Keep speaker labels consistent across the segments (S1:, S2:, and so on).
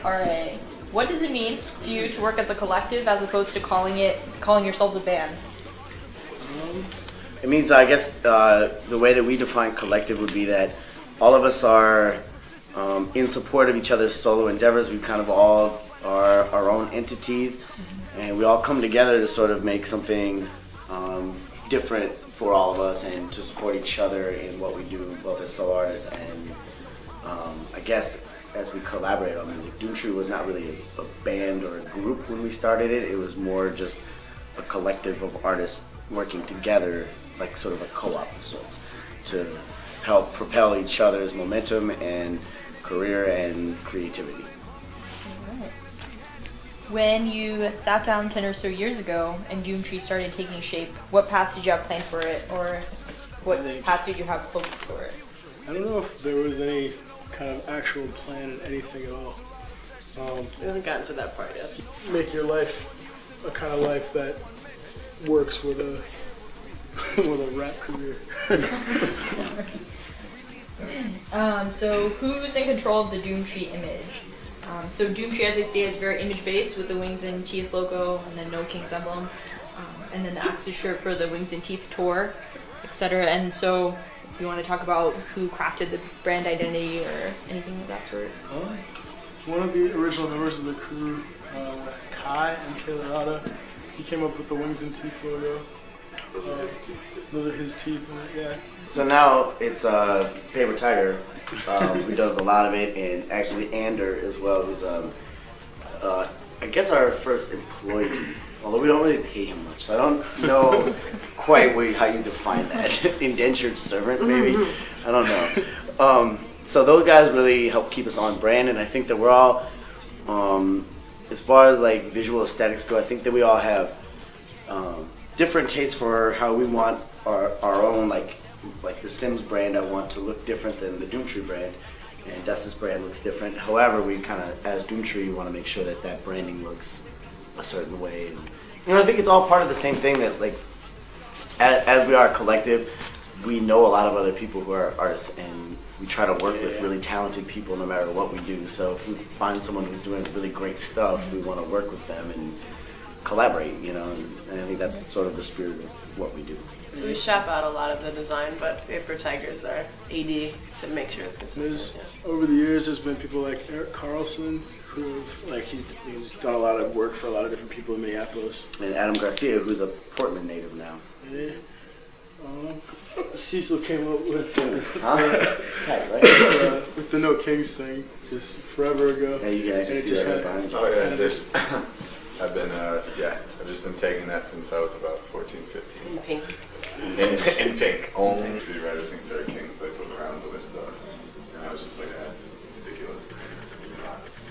S1: RA. What does it mean to you to work as a collective as opposed to calling yourselves a band?
S2: It means, I guess, the way that we define collective would be that all of us are in support of each other's solo endeavors. We kind of all are our own entities, and we all come together to sort of make something different for all of us and to support each other in what we do, both as solo artists and I guess as we collaborate on music. DOOMTREE was not really a band or a group when we started it. It was more just a collective of artists working together, like sort of a co-op of sorts, to help propel each other's momentum and career and creativity.
S1: Right. When you sat down 10 or so years ago and DOOMTREE started taking shape, what path did you have planned for it, or what path did you have hoped for it?
S3: I don't know if there was any kind of actual plan in anything at all.
S4: We haven't gotten to that part yet.
S3: Make your life a kind of life that works with a rap career.
S1: So who's in control of the DOOMTREE image? So DOOMTREE, as I say, is very image-based with the wings and teeth logo and then No Kings emblem, and then the Axis shirt for the Wings and Teeth tour, etc. And so if you want to talk about who crafted the brand identity or anything of that sort.
S3: One of the original members of the crew, Kai and Kalerada, he came up with the Wings and Teeth logo.
S5: Those are his teeth.
S3: Those are his teeth, yeah.
S2: So now it's Paper Tiger who does a lot of it, and actually Ander as well, who's I guess our first employee, although we don't really pay him much, so I don't know quite how you define that. Indentured servant, maybe? I don't know. So those guys really help keep us on brand, and I think that we're all, as far as like visual aesthetics go, I think that we all have different tastes for how we want our own, like the Sims brand I want to look different than the DOOMTREE brand, and Dustin's brand looks different. However, we kind of, as DOOMTREE, want to make sure that that branding looks a certain way. And, you know, I think it's all part of the same thing, that like, as we are a collective, we know a lot of other people who are artists, and we try to work with really talented people no matter what we do. So if we find someone who's doing really great stuff, we want to work with them and collaborate, you know, and I think that's sort of the spirit of what we do.
S4: So we shop out a lot of the design, but Paper Tiger's our AD to make sure it's consistent.
S3: Over the years, there's been people like Eric Carlson, who have, like, he's done a lot of work for a lot of different people in Minneapolis.
S2: And Adam Garcia, who's a Portland native now.
S3: Yeah. Cecil came up with with the No Kings thing just forever ago.
S2: Yeah, you guys just see that behind you.
S5: Oh yeah, I've been I've just been tagging that since I was about 14, 15.
S4: In pink.
S5: In pink. Only three writers think they're kings, so they put crowns on their stuff. And I was just like, that's ridiculous.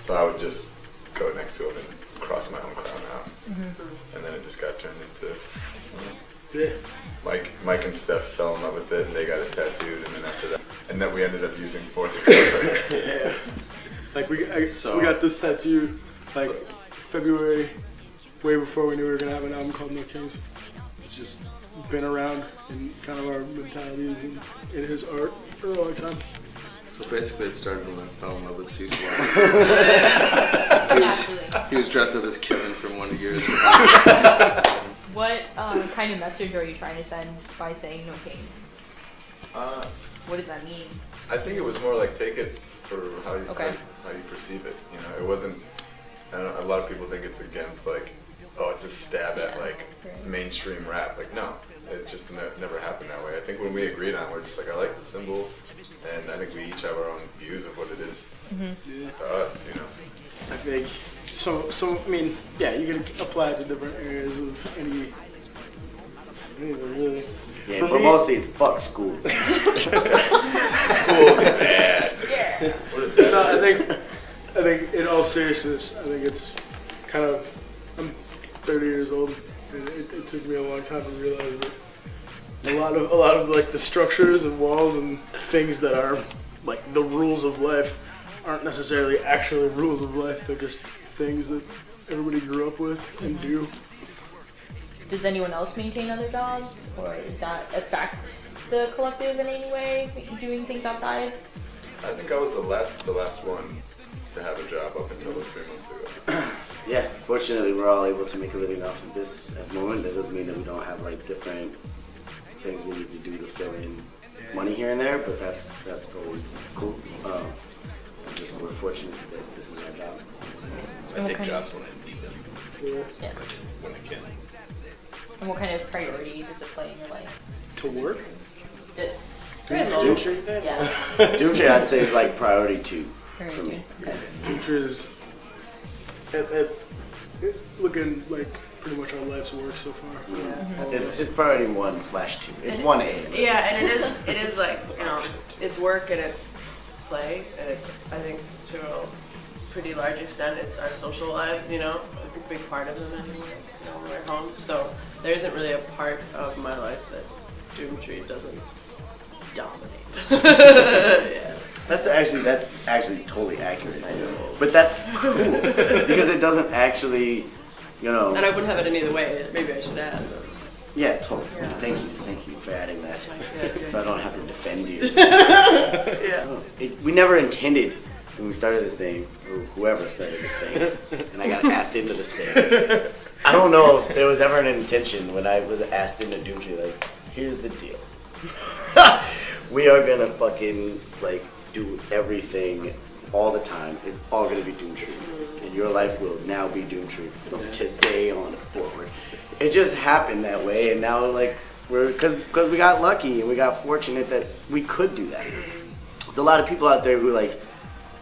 S5: So I would just go next to it and cross my own crown out. And then it just got turned into Mike and Steph fell in love with it, and they got it tattooed, and then after that, and then we ended up using fourth color.
S3: Yeah. Like we got this tattoo like February, way before we knew we were gonna have an album called No Kings. It's just been around in kind of our mentalities and in his art for a long time.
S6: So basically it started when I fell in love with Cecil. he was dressed up as Kevin from Wonder Years.
S1: What kind of message are you trying to send by saying No Kings? What does that mean?
S5: I think it was more like take it for how you perceive it. You know, it wasn't. I don't know, a lot of people think it's against like, oh, it's a stab at like mainstream rap. Like no, it just never happened that way. I think when we agreed on it, we're just like, I like the symbol, and I think we each have our own views of what it is to us. You know.
S3: I think so. I mean, yeah, you can apply it to different areas of anything really.
S2: Yeah, but mostly it's fuck school.
S5: School's bad.
S1: Yeah.
S3: No, I think in all seriousness, I think it's kind of, I'm 30 years old, and it took me a long time to realize that a lot of like the structures and walls and things that are like the rules of life aren't necessarily actually rules of life. They're just things that everybody grew up with and do.
S1: Does anyone else maintain other jobs, or does that affect the collective in any way, doing things outside?
S5: I think I was the last one to have a job up until 3 months ago.
S2: Yeah, fortunately, we're all able to make a living off of this at the moment. That doesn't mean that we don't have like different things we need to do to fill in money here and there, but that's totally cool. Just we're fortunate that this is our job.
S7: I take jobs when I need them.
S1: Yeah.
S7: When I can.
S1: And what kind of priority does it play in your life?
S3: To work?
S1: This.
S2: Doomtree?
S1: Yeah.
S2: Doomtree, I'd say, is like priority 2 for me.
S3: Doomtree is looking like pretty much our life's work so far.
S2: Yeah. It's priority 1/2. It's 1A.
S4: Yeah, and it is like, you know, it's work and it's play, and it's, I think, to a pretty large extent, it's our social lives, you know, a big part of them anyway, you know, when we're home. So there isn't really a part of my life that Doomtree doesn't dominate. Yeah.
S2: That's actually totally accurate. But that's cool because it doesn't actually, you know.
S4: And I wouldn't have it any other way. Maybe I should add.
S2: Yeah, totally.
S4: Yeah.
S2: Thank you for adding that, so I don't have to defend you.
S4: Yeah.
S2: We never intended when we started this thing, or whoever started this thing, and I got asked into this thing. I don't know if there was ever an intention when I was asked into Doomtree, like, here's the deal. We are gonna fucking like do everything all the time. It's all gonna be Doomtree, and your life will now be Doomtree from today on forward. It just happened that way, and now like because we got lucky and we got fortunate that we could do that. There's a lot of people out there who like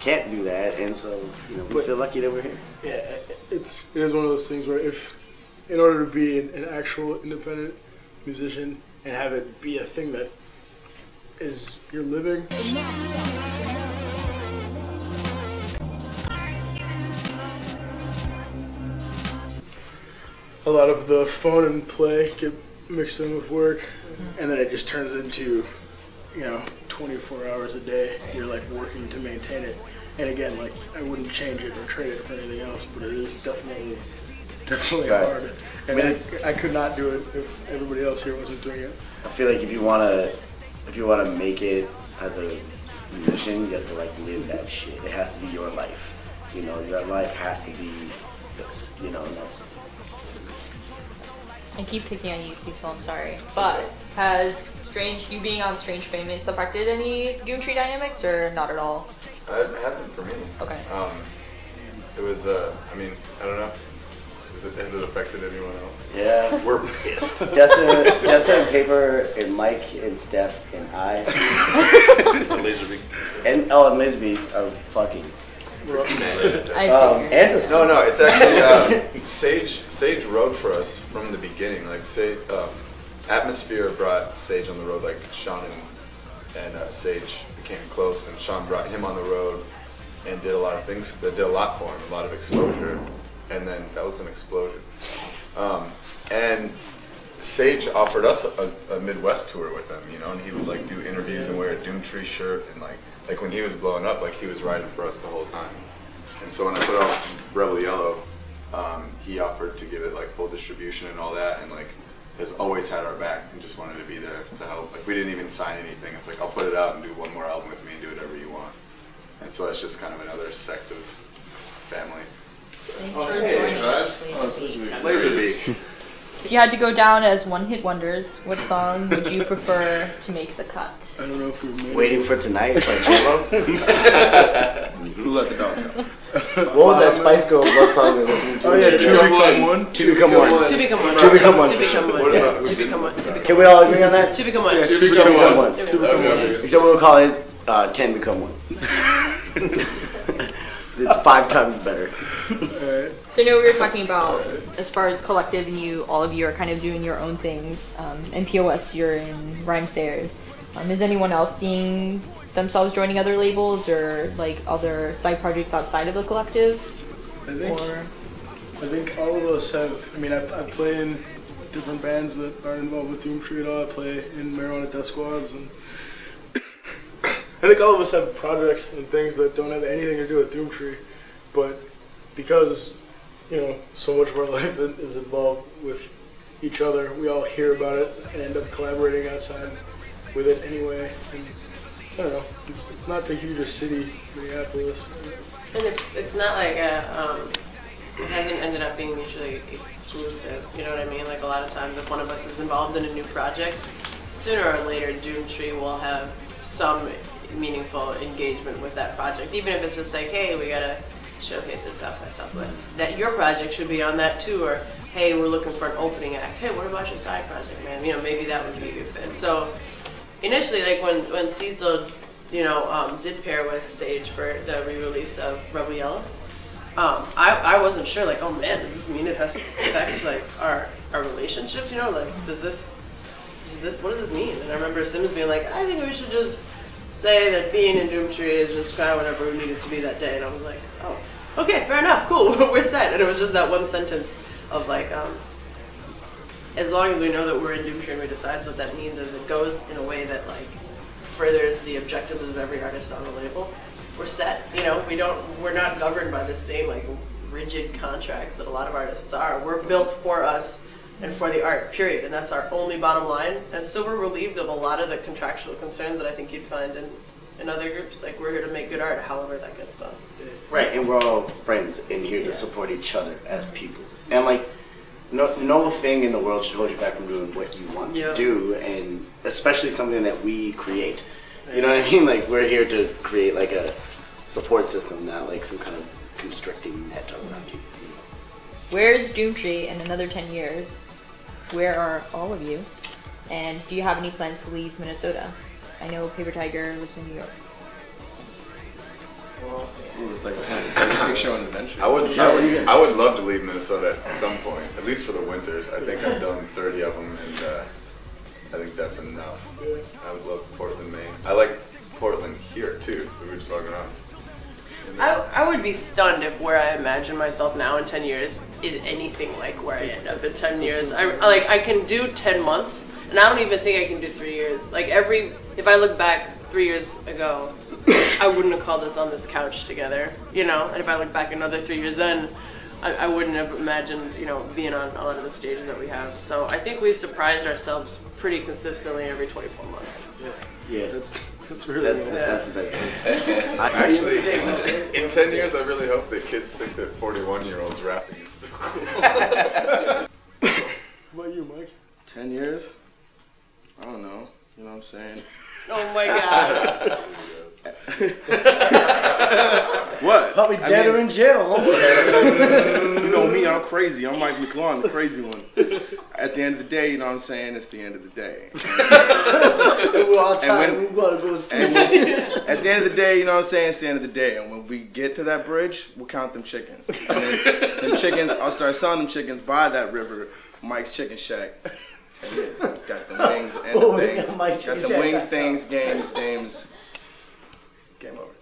S2: can't do that, and so you know we feel lucky that we're here.
S3: Yeah, it is one of those things where if in order to be an actual independent musician and have it be a thing that is your living. A lot of the fun and play get mixed in with work, and then it just turns into, you know, 24 hours a day. You're like working to maintain it. And again, like I wouldn't change it or trade it for anything else, but it is definitely
S2: Right.
S3: hard. And I could not do it if everybody else here wasn't doing it.
S2: I feel like if you wanna make it as a musician, you have to like live that shit. It has to be your life. You know, your life has to be this. You know, and that's.
S1: I keep picking on you, Cecil, I'm sorry. But has you being on Strange Famous affected any Doomtree dynamics or not at all?
S5: It hasn't for me.
S1: Okay.
S5: It was, I mean, I don't know. Has it affected anyone else?
S2: Yeah.
S5: We're pissed.
S2: Dessa and Paper and Mike and Steph and I.
S7: Laserbeak.
S2: And Laserbeak are fucking.
S1: I
S5: No, it's actually Sage rode for us from the beginning. Like Atmosphere brought Sage on the road. Like Sean and Sage became close, and Sean brought him on the road and did a lot of things. That did a lot for him, a lot of exposure, and then that was an explosion. And Sage offered us a Midwest tour with him, you know, and he would like do interviews and wear a Doomtree shirt, and like when he was blowing up, like he was riding for us the whole time. And so when I put out Rebel Yellow, he offered to give it like full distribution and all that, and like has always had our back and just wanted to be there to help. Like we didn't even sign anything. It's like I'll put it out and do one more album with me and do whatever you want. And so that's just kind of another sect of family.
S1: Thanks for joining us, Laserbeak.
S5: Laserbeak.
S1: If you had to go down as one-hit wonders, what song would you prefer to make the cut?
S3: I don't know if we've made
S2: Waiting for Tonight by Cholo.
S6: Who let the dog out?
S2: What was that Spice Girls love song we listened to?
S3: Oh yeah,
S5: To
S3: Two Become
S5: One.
S3: One.
S2: To Become One.
S4: To become one.
S2: To become one.
S4: To become one.
S5: What
S4: Yeah.
S5: about-
S4: To become one. To become
S2: Can we all agree on that?
S4: To become one.
S3: Yeah,
S5: To
S3: To
S5: Become
S2: Become
S5: One.
S2: One.
S4: To become one.
S2: Except we'll call it 10 Become One. It's 5 times better.
S3: Alright.
S1: So I know we were talking about, as far as collective, and all of you are kind of doing your own things. In POS, you're in Rhyme Sayers. Is anyone else seeing themselves joining other labels or like other side projects outside of the collective?
S3: I think all of us have. I mean, I play in different bands that aren't involved with Doomtree at all. I play in Marijuana Death Squads, and I think all of us have projects and things that don't have anything to do with Doomtree, but because you know so much of our life is involved with each other, we all hear about it and end up collaborating outside with it anyway. And I don't know, it's not the hugest city, Minneapolis.
S4: And it's not like it hasn't ended up being mutually exclusive. You know what I mean? Like a lot of times, if one of us is involved in a new project, sooner or later, Doomtree will have some meaningful engagement with that project, even if it's just like, hey, we gotta showcase it South by Southwest. That your project should be on that too, or hey, we're looking for an opening act. Hey, what about your side project, man? You know, maybe that would be a good fit. So initially, like when Cecil, you know, did pair with Sage for the re-release of Rebel Yellow, I wasn't sure. Like, oh man, does this mean it has to affect like our relationships? You know, like what does this mean? And I remember Sims being like, I think we should just say that being in Doomtree is just kind of whatever we need it to be that day. And I was like, oh, okay, fair enough, cool, we're set. And it was just that one sentence of like, as long as we know that we're in Doomtree and we decide what that means as it goes in a way that like furthers the objectives of every artist on the label, we're set. You know, we're not governed by the same like rigid contracts that a lot of artists are. We're built for us and for the art, period. And that's our only bottom line. And so we're relieved of a lot of the contractual concerns that I think you'd find in other groups. Like, we're here to make good art, however that gets done.
S2: Right, and we're all friends and here to support each other as people. And like, no thing in the world should hold you back from doing what you want to do, and especially something that we create. You know what I mean? Like, we're here to create like a support system, not like some kind of constricting net around you.
S1: Where's Doomtree in another 10 years? Where are all of you? And do you have any plans to leave Minnesota? I know Paper Tiger lives in New York.
S6: Ooh, it's like a big show and adventure.
S5: I would love to leave Minnesota at some point, at least for the winters. I think I've done 30 of them, and I think that's enough. I would love Portland, Maine. I like Portland here too, so we're just walking around.
S4: I would be stunned if where I imagine myself now in 10 years is anything like where I end up in 10 years. I can do 10 months, and I don't even think I can do 3 years. Like if I look back 3 years ago, I wouldn't have called us on this couch together, you know? And if I look back another 3 years then, I wouldn't have imagined, you know, being on a lot of the stages that we have. So I think we've surprised ourselves pretty consistently every 24 months.
S2: Yeah,
S3: That's really
S2: that's the best answer.
S5: Actually, in 10 years, I really hope that kids think that 41-year-olds rapping is still cool.
S3: What about you, Mike?
S6: 10 years? I don't know. You know what I'm saying?
S4: Oh my God.
S6: What?
S2: Probably dead or in jail.
S6: You know me, I'm crazy. I'm Mike McClellan, the crazy one. At the end of the day, you know what I'm saying? It's the end of the day.
S2: We're all tired. We gotta go to sleep.
S6: At the end of the day, you know what I'm saying? It's the end of the day. And when we get to that bridge, we'll count them chickens. And then them chickens, I'll start selling them chickens by that river, Mike's Chicken Shack. 10 years. Got the wings and the things. Got the wings, things, games. Game over.